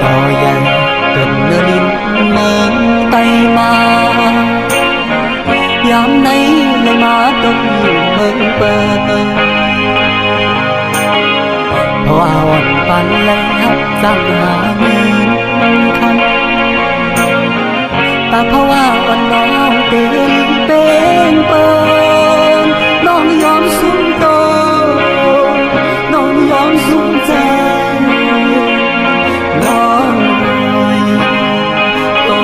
ก็ยังเกิดเนื้อลิ้นเมืองไตมายามไหนเลยมาต้องอยู่เมืองเปิดเพราะว่าอ่อนปันเลยหักจ้างหาเงินคำแต่เพราะว่าอ่อนน้องเตือนเป็นเปิงน้องยอมสุนโตน้องยอมสุนใจน้องรวยก็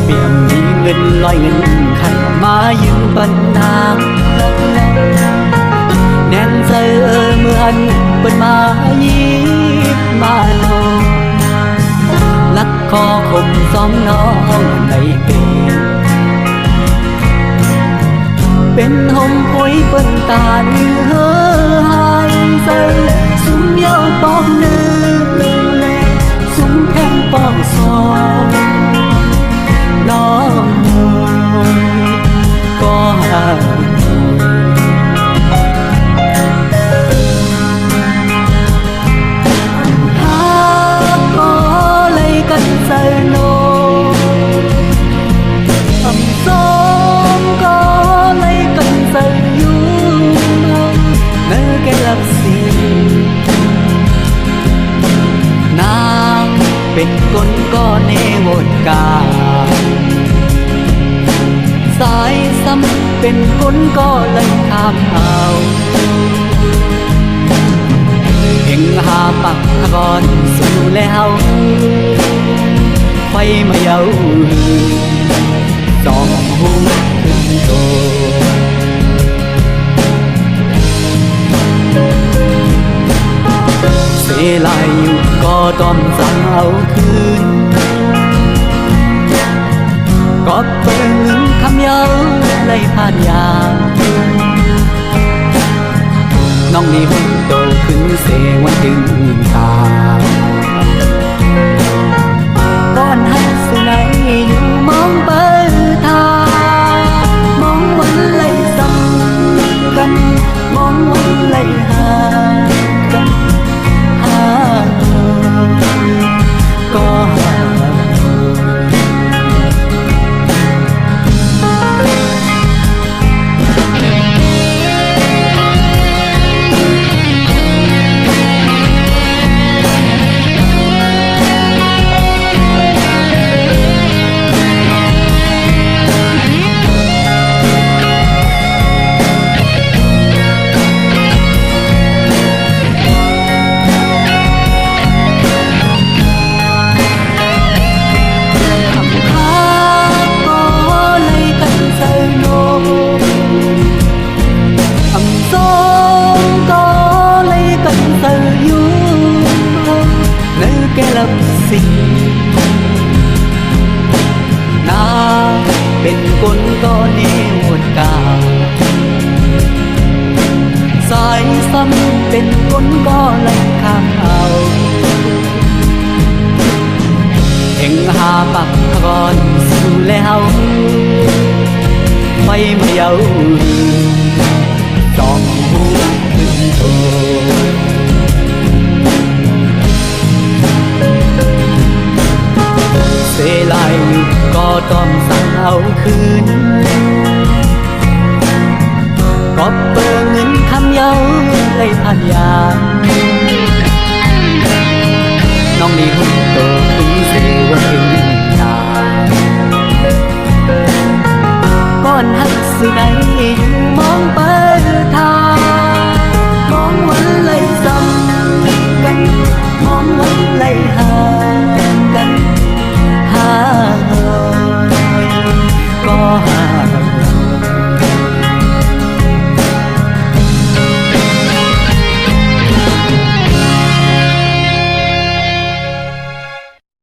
เปี่ยมมีเงินลอยเงินขันมายืมปันนางแน่นใจเมื่ออันเปิดมายิบมาโลลักคอคมซ้อมน้องในเป็นห่มปุ๋ยเปิ้นตาเนื้อหายใจสุมเย้าปองเนื้อสุมแทงปองซองน้องก็หาก็เลยกันเซโนสองก็เลยกันเซยูเนื้อแกลับสีนางเป็นคนก็เนวดกาสายซ้ำเป็นคนก็เลยข้ามเอาเพ่งหาปักก่อนสู่แล้วไฟมาเย้าสองหูขึ้นโตเสียลายอยู่ก็ต้องสั่งเอาคืนก็เปิงคำเย้าเลยผ่านยางน้องนี่หุ่นโตขึ้นเสวันถึงตาก้อนหักสุนัยอยู่มองเปิดทามองวันไหลซ้ำกันมองวันไหลหากันหาก็หานาเป็นคนก็นิวดกาสายซ้ำเป็นคนก็ไล่ข้ามเอาเอ็งหาปักก่อนสู่แล้วไฟมาเย้าสองหูขึ้นโตเสียลายอยู่ก็ต้องสั่งเอาคืนก็เปิงเงินคำเย้าเลยผ่านยางน้องนี่หุ่นโตขึ้นเสวันถึงตาก้อนหักสุนัย